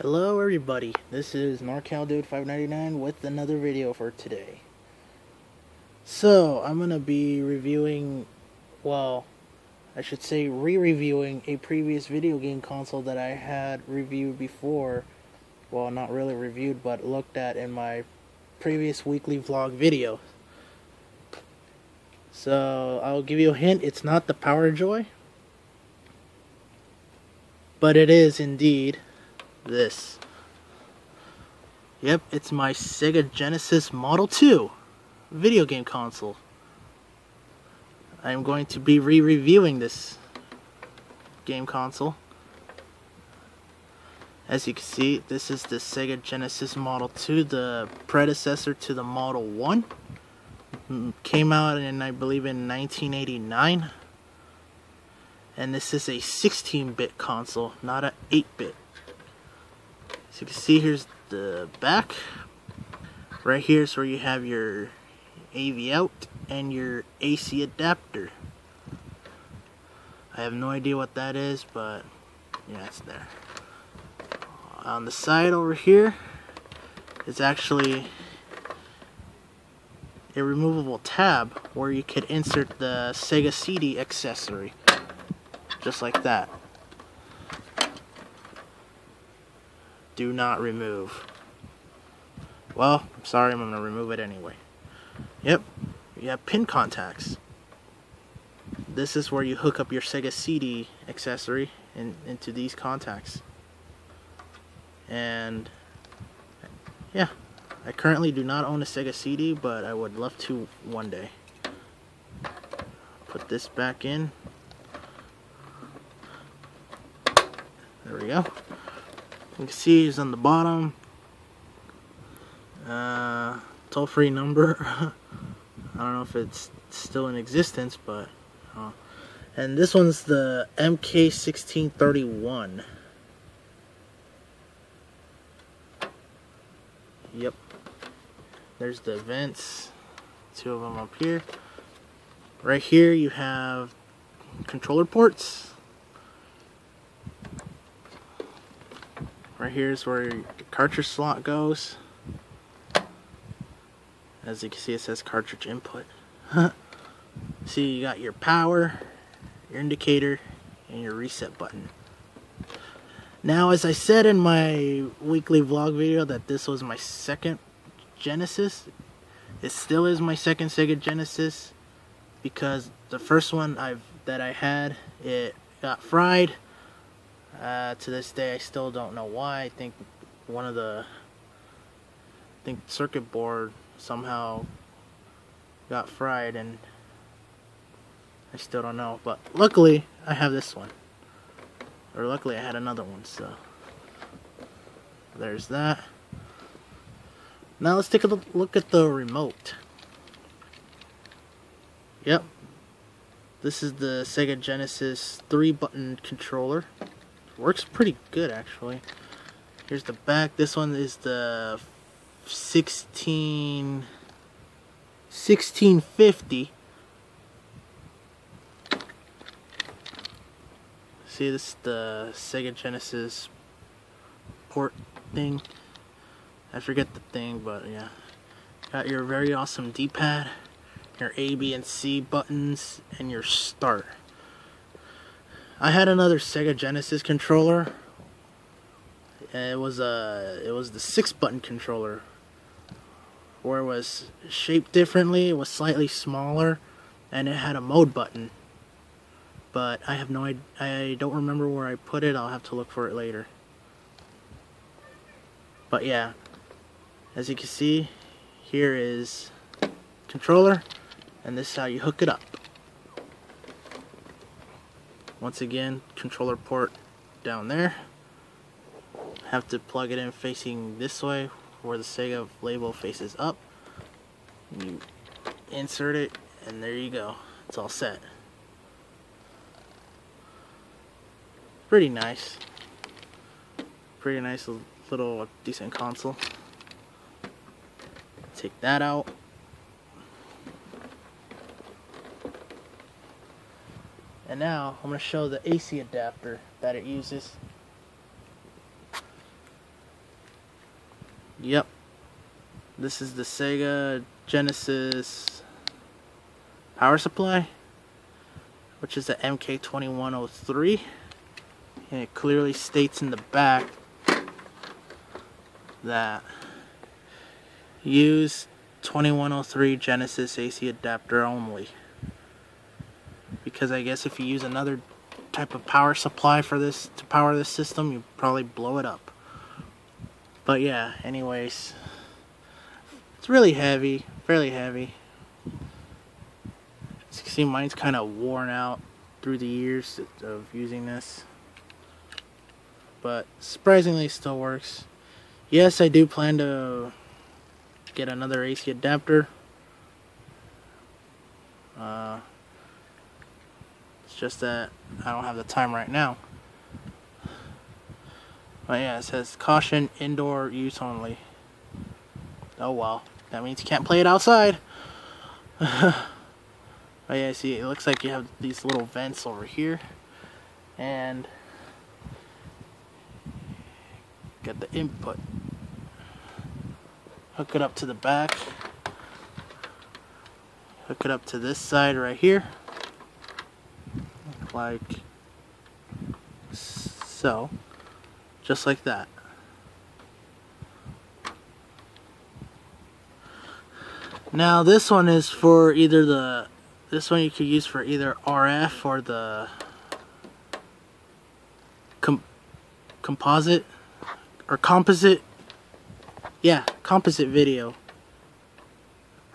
Hello everybody, this is NorCalDude599 with another video for today. So, I'm going to be reviewing, well, I should say re-reviewing a previous video game console that I had reviewed before. Well, not really reviewed, but looked at in my previous weekly vlog video. So, I'll give you a hint, it's not the Power Joy, but it is indeed this. Yep, it's my Sega Genesis Model 2 video game console. I'm going to be re-reviewing this game console. As you can see, this is the Sega Genesis Model 2, the predecessor to the Model 1. Came out in, I believe, in 1989. And this is a 16-bit console, not an 8-bit. As you can see, here's the back. Right here is where you have your AV out and your AC adapter. I have no idea what that is, but yeah, it's there. On the side over here is actually a removable tab where you could insert the Sega CD accessory, just like that. Do not remove. Well, I'm sorry, I'm going to remove it anyway. Yep, you have pin contacts. This is where you hook up your Sega CD accessory into these contacts. And yeah, I currently do not own a Sega CD, but I would love to one day. Put this back in. There we go. You can see it's on the bottom. Toll-free number. I don't know if it's still in existence, but and this one's the MK1631. Yep. There's the vents. Two of them up here. Right here you have controller ports. Right here is where your cartridge slot goes. As you can see, it says cartridge input. See, you got your power, your indicator, and your reset button. Now, as I said in my weekly vlog video that this was my second Genesis, it still is my second Sega Genesis, because the first one that I had, it got fried. To this day, I still don't know why. I think circuit board somehow got fried, and I still don't know. But luckily, I have this one. Or luckily, I had another one, so there's that. Now let's take a look at the remote. Yep. This is the Sega Genesis 3-button controller. Works pretty good, actually. Here's the back. This one is the 1650. See, this is the Sega Genesis port thing. I forget the thing, but yeah. Got your very awesome D-pad, your A, B, and C buttons, and your start. I had another Sega Genesis controller. It was the 6-button controller, where it was shaped differently. It was slightly smaller, and it had a mode button. But I have no idea. I don't remember where I put it. I'll have to look for it later. But yeah, as you can see, here is controller, and this is how you hook it up. Once again, controller port down there. Have to plug it in facing this way, where the Sega label faces up. You insert it, and there you go. It's all set. Pretty nice. Pretty nice little decent console. Take that out. And now I'm going to show the AC adapter that it uses. Yep. This is the Sega Genesis power supply, which is the MK2103. And it clearly states in the back that use 2103 Genesis AC adapter only. Because I guess if you use another type of power supply for this to power this system, you probably blow it up. But yeah, anyways, it's really heavy, fairly heavy. As you can see, mine's kind of worn out through the years of using this, but surprisingly still works. Yes, I do plan to get another AC adapter. It's just that I don't have the time right now. But yeah, it says caution, indoor use only. Oh well, that means you can't play it outside. But yeah, see, it looks like you have these little vents over here, and get the input. Hook it up to the back. Hook it up to this side right here, like so, just like that. Now this one is for either this one you could use for either RF or the composite or composite, yeah, composite video,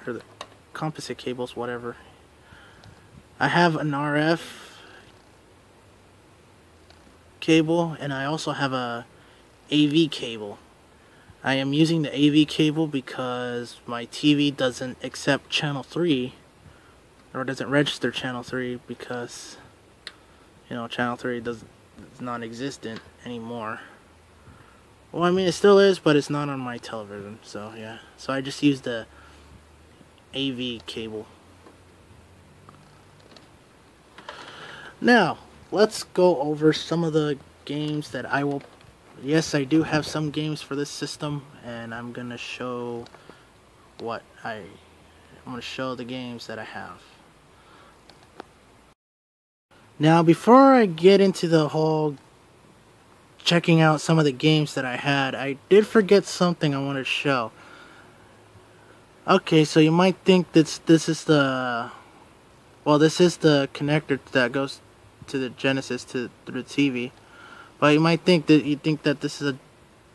or the composite cables, whatever. I have an RF cable and I also have a AV cable. I am using the AV cable because my TV doesn't accept channel 3, or doesn't register channel 3, because, you know, channel 3 is non-existent anymore. Well, I mean, it still is, but it's not on my television, so yeah. So I just use the AV cable. Now, let's go over some of the games that I will... Yes, I do have some games for this system, and I'm gonna show I'm gonna show the games that I have. Now, before I get into the whole checking out some of the games that I had, I did forget something I wanted to show. Okay, so you might think this is the... Well, this is the connector that goes to the Genesis through the TV. But you might think that this is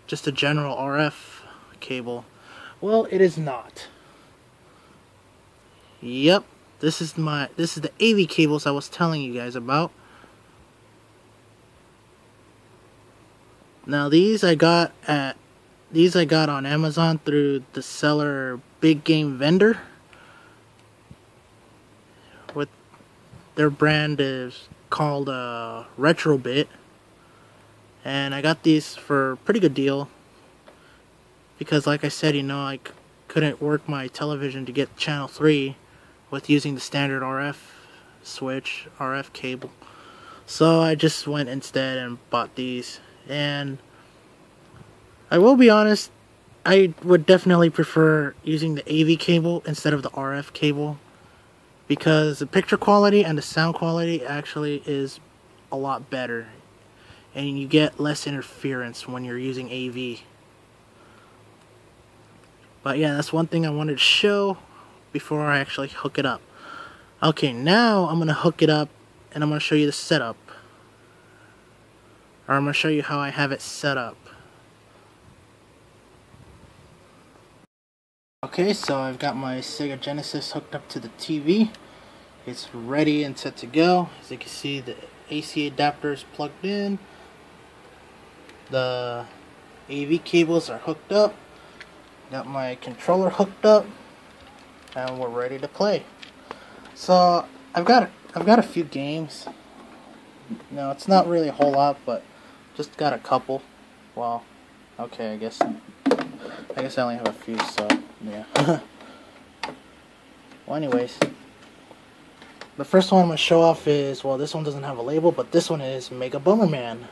just a general RF cable. Well, it is not. Yep, this is the AV cables I was telling you guys about. Now these I got on Amazon through the seller Big Game Vendor. With their brand is called Retrobit. And I got these for a pretty good deal, because like I said, you know, I couldn't work my television to get channel 3 with using the standard RF switch, RF cable. So I just went instead and bought these. And I will be honest, I would definitely prefer using the AV cable instead of the RF cable, because the picture quality and the sound quality actually is a lot better. And you get less interference when you're using AV. But yeah, that's one thing I wanted to show before I actually hook it up. Okay, now I'm going to hook it up and I'm going to show you the setup. Or I'm going to show you how I have it set up. Okay, so I've got my Sega Genesis hooked up to the TV. It's ready and set to go. As you can see, the AC adapter is plugged in. The AV cables are hooked up. Got my controller hooked up, and we're ready to play. So I've got a few games. No, it's not really a whole lot, but just got a couple. Well, okay, I guess I only have a few, so yeah. Well, anyways, the first one I'm gonna show off is, well, this one doesn't have a label, but this one is Mega Bomberman.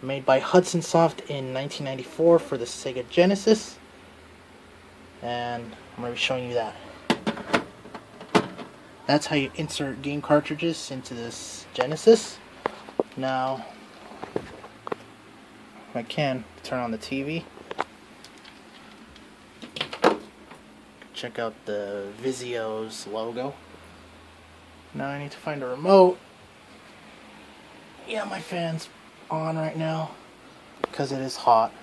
Made by Hudson Soft in 1994 for the Sega Genesis. and I'm going to be showing you that. That's how you insert game cartridges into this Genesis. Now, if I can, turn on the TV. Check out the Vizio's logo. Now I need to find a remote. Yeah, my fan's on right now because it is hot.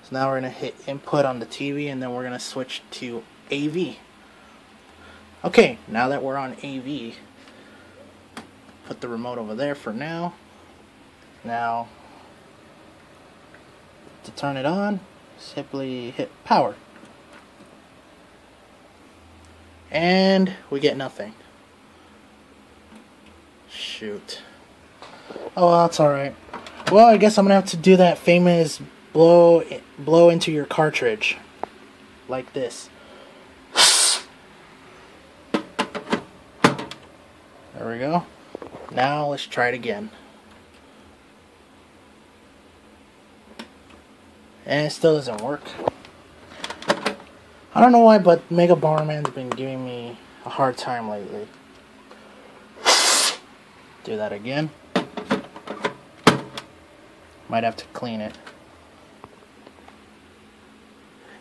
So now we're going to hit input on the TV, and then we're going to switch to AV. Okay, now that we're on AV, put the remote over there for now. Now, to turn it on, simply hit power. And we get nothing. Shoot. Oh, well, that's alright. Well, I guess I'm gonna have to do that famous blow into your cartridge. Like this. There we go. Now let's try it again. And it still doesn't work. I don't know why, but Mega Barman's been giving me a hard time lately. Do that again. Might have to clean it.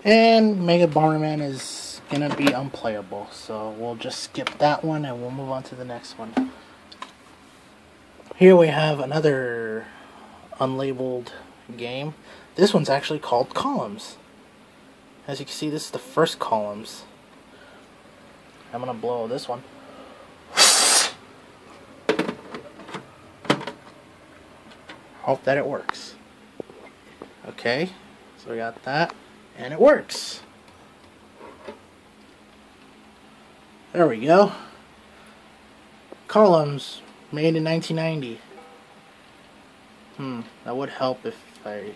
And Mega Barman is gonna be unplayable, so we'll just skip that one and we'll move on to the next one. Here we have another unlabeled game. This one's actually called Columns. As you can see, this is the first Columns. I'm gonna blow this one. Hope that it works. Okay, so we got that, and it works. There we go. Columns, made in 1990. That would help if I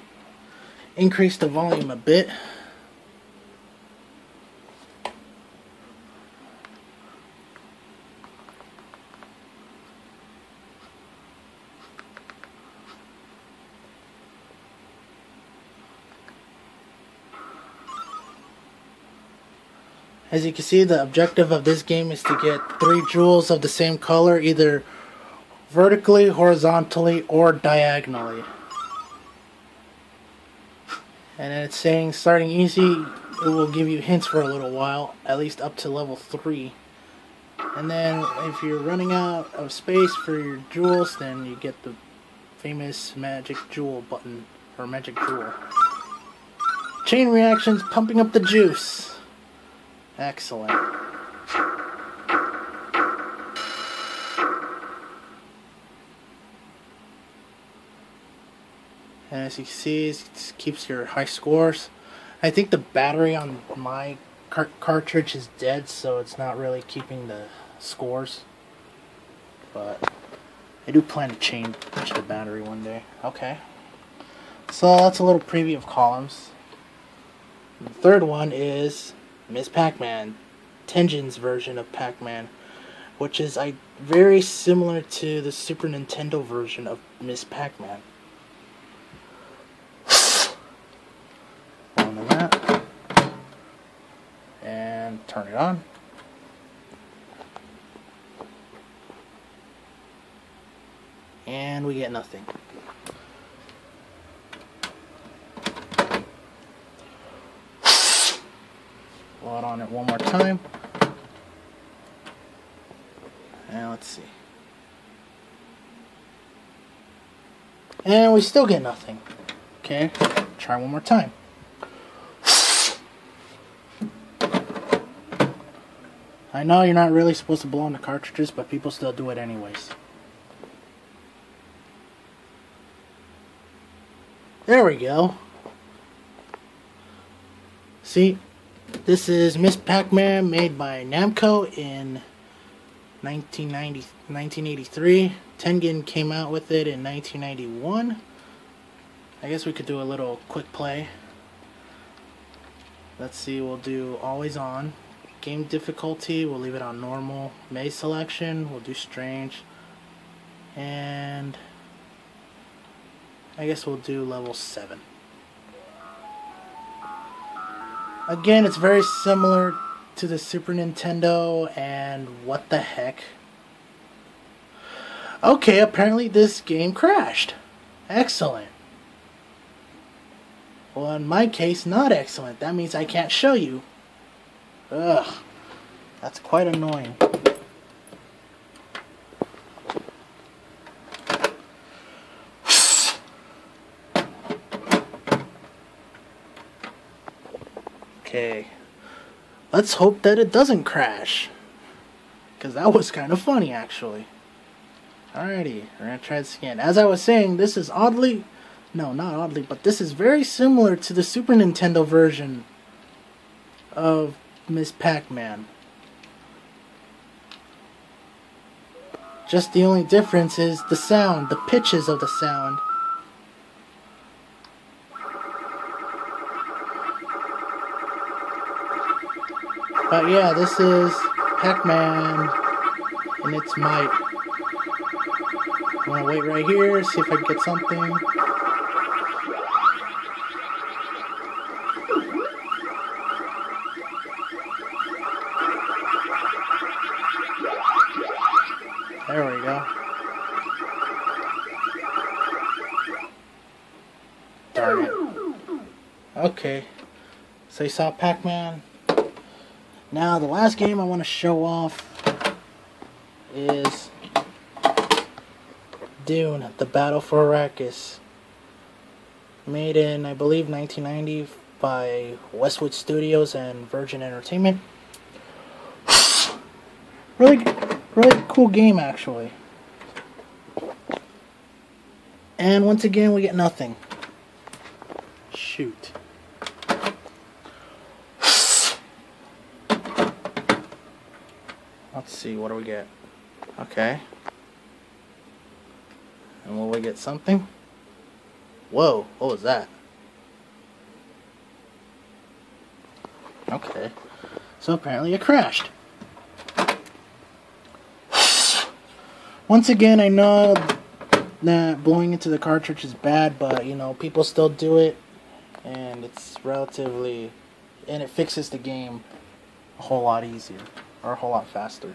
increase the volume a bit. As you can see, the objective of this game is to get 3 jewels of the same color, either vertically, horizontally, or diagonally. And then it's saying, starting easy, it will give you hints for a little while, at least up to level 3. And then if you're running out of space for your jewels, then you get the famous magic jewel button, or magic jewel. Chain reactions, pumping up the juice. Excellent. And as you can see, it keeps your high scores. I think the battery on my cartridge is dead, so it's not really keeping the scores. But I do plan to change the battery one day. Okay. So that's a little preview of Columns. The third one is Ms. Pac-Man, Tengen's version of Pac-Man, which is very similar to the Super Nintendo version of Ms. Pac-Man. On to that, and turn it on. And we get nothing. Blow it on it one more time. And let's see. And we still get nothing. Okay, try one more time. I know you're not really supposed to blow on the cartridges, but people still do it anyways. There we go. See? This is Ms. Pac-Man, made by Namco in 1983. Tengen came out with it in 1991. I guess we could do a little quick play. Let's see, we'll do always on. Game difficulty, we'll leave it on normal. Maze selection, we'll do strange. And I guess we'll do level 7. Again, it's very similar to the Super Nintendo, and what the heck? Okay, apparently this game crashed. Excellent. Well, in my case, not excellent. That means I can't show you. Ugh. That's quite annoying. Okay. Let's hope that it doesn't crash. Because that was kind of funny, actually. Alrighty, we're going to try this again. As I was saying, this is oddly... No, not oddly, but this is very similar to the Super Nintendo version of Miss Pac-Man. Just the only difference is the sound, the pitches of the sound. But yeah, this is Pac-Man in its might. I'm gonna wait right here, see if I can get something. There we go. Darn it. Okay. So you saw Pac-Man. Now the last game I want to show off is Dune, The Battle for Arrakis. Made in, I believe, 1990 by Westwood Studios and Virgin Entertainment. Really cool game, actually. And once again, we get nothing. Shoot. Let's see, what do we get? Okay. And will we get something? Whoa, what was that? Okay. So apparently it crashed. Once again, I know that blowing into the cartridge is bad, but you know, people still do it, and it's relatively, and it fixes the game a whole lot easier, or a whole lot faster.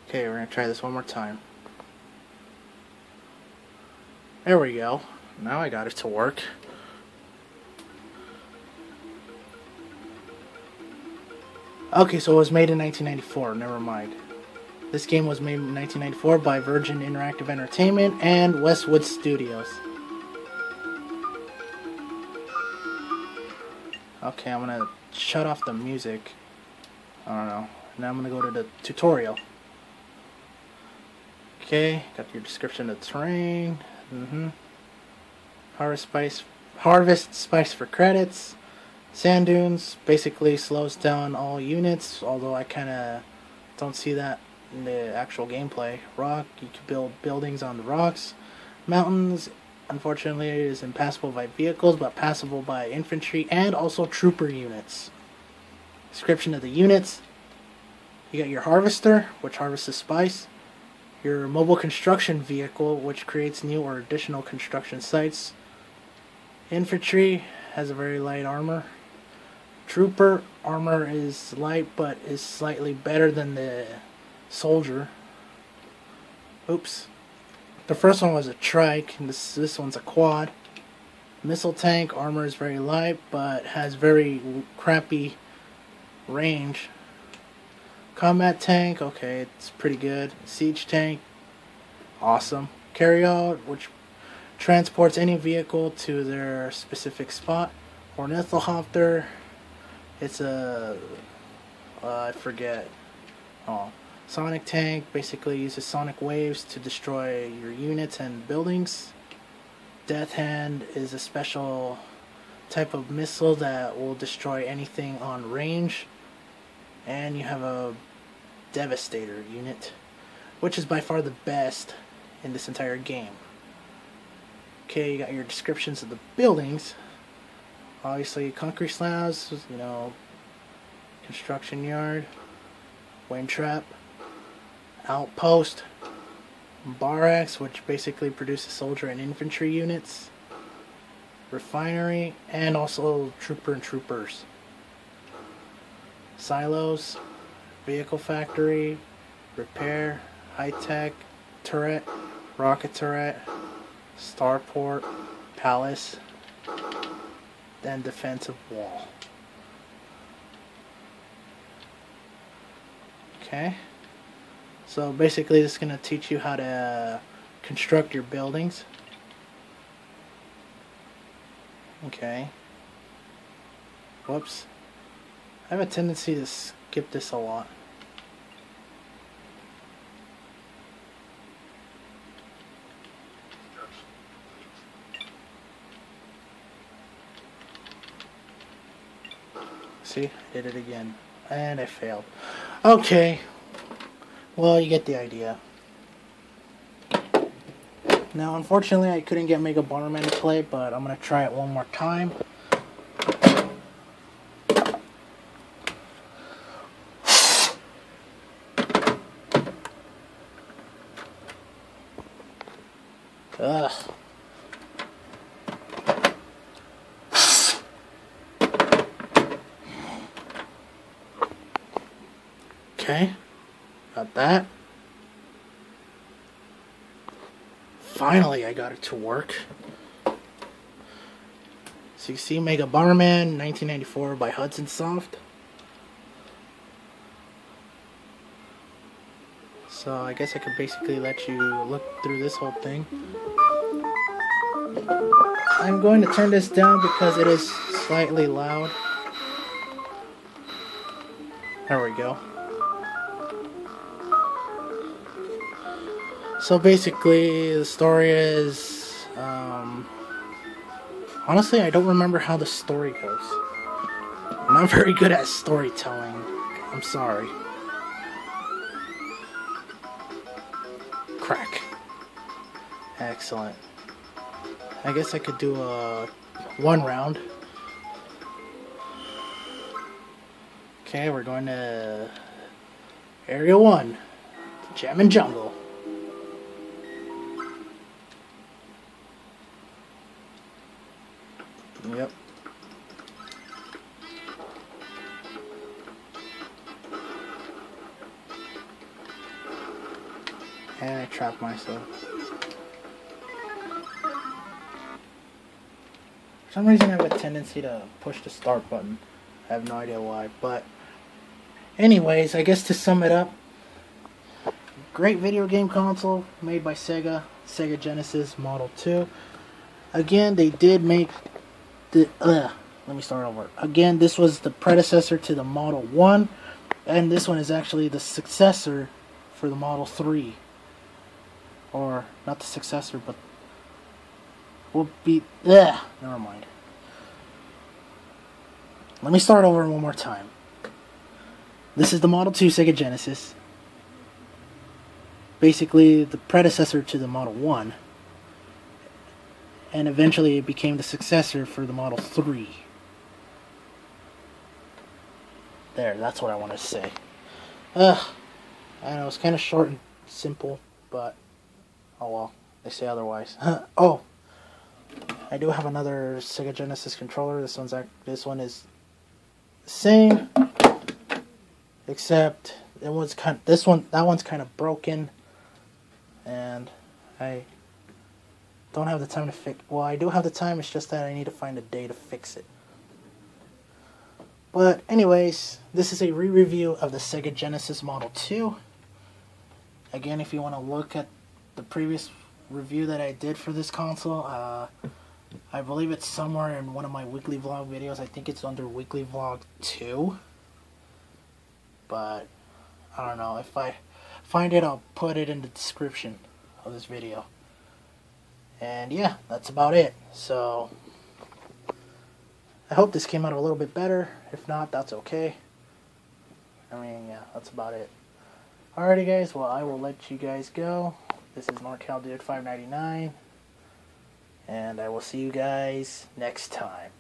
Okay, we're gonna try this one more time. There we go. Now I got it to work. Okay, so it was made in 1994, never mind. This game was made in 1994 by Virgin Interactive Entertainment and Westwood Studios. Okay, I'm gonna shut off the music. I don't know. Now I'm gonna go to the tutorial. Okay, got your description of the terrain. Harvest spice for credits. Sand dunes basically slows down all units, although I kinda don't see that in the actual gameplay. Rock, you can build buildings on the rocks. Mountains, unfortunately, is impassable by vehicles, but passable by infantry and also trooper units. Description of the units. You got your harvester, which harvests the spice. Your mobile construction vehicle, which creates new or additional construction sites. Infantry has a very light armor. Trooper armor is light, but is slightly better than the soldier. Oops. The first one was a trike, and this one's a quad. Missile tank armor is very light, but has very crappy range. Combat tank, okay, it's pretty good. Siege tank, awesome. Carryout, which transports any vehicle to their specific spot. Ornithopter, it's a, I forget. Oh, sonic tank basically uses sonic waves to destroy your units and buildings. Death Hand is a special type of missile that will destroy anything on range. And you have a Devastator unit, which is by far the best in this entire game. Okay, you got your descriptions of the buildings. Obviously, concrete slabs, you know, construction yard, wind trap, outpost, barracks, which basically produces soldier and infantry units, refinery, and also trooper and troopers. silos, vehicle factory, repair, high-tech, turret, rocket turret, starport, palace, then defensive wall. Okay, so basically this is going to teach you how to construct your buildings. Okay, whoops, I have a tendency to skip this a lot. See, I did it again, and I failed. Okay, well, you get the idea. Now, unfortunately, I couldn't get Mega Bomberman to play, but I'm going to try it one more time. Ugh. Okay, got that. Finally, I got it to work. So you see Mega Bomberman 1994 by Hudson Soft. So I guess I could basically let you look through this whole thing. I'm going to turn this down because it is slightly loud. There we go. So basically, the story is, honestly, I don't remember how the story goes. I'm not very good at storytelling. I'm sorry. Crack. Excellent. I guess I could do a one round. Okay, we're going to Area 1, Jam and Jungle. Yep. And I trapped myself. For some reason I have a tendency to push the start button. I have no idea why, but anyways, I guess to sum it up, great video game console made by Sega Genesis Model 2. Again, they did make the let me start over. Again, this was the predecessor to the Model 1, and this one is actually the successor for the Model 3. Or not the successor, but will be never mind. Let me start over one more time. This is the Model 2 Sega Genesis. Basically the predecessor to the Model 1. And eventually it became the successor for the Model 3. There, that's what I want to say. I know, it's kind of short and simple, but oh well, they say otherwise. Oh, I do have another Sega Genesis controller. This one is the same, except that one's kind of broken, and I don't have the time to fix. Well, I do have the time. It's just that I need to find a day to fix it. But anyways, this is a re-review of the Sega Genesis Model 2. Again, if you want to look at the previous review that I did for this console, I believe it's somewhere in one of my weekly vlog videos. I think it's under weekly vlog 2. But I don't know. If I find it, I'll put it in the description of this video. And yeah, that's about it. So I hope this came out a little bit better. If not, that's okay. I mean, yeah, that's about it. Alrighty guys, well, I will let you guys go. This is NorCalDude599, and I will see you guys next time.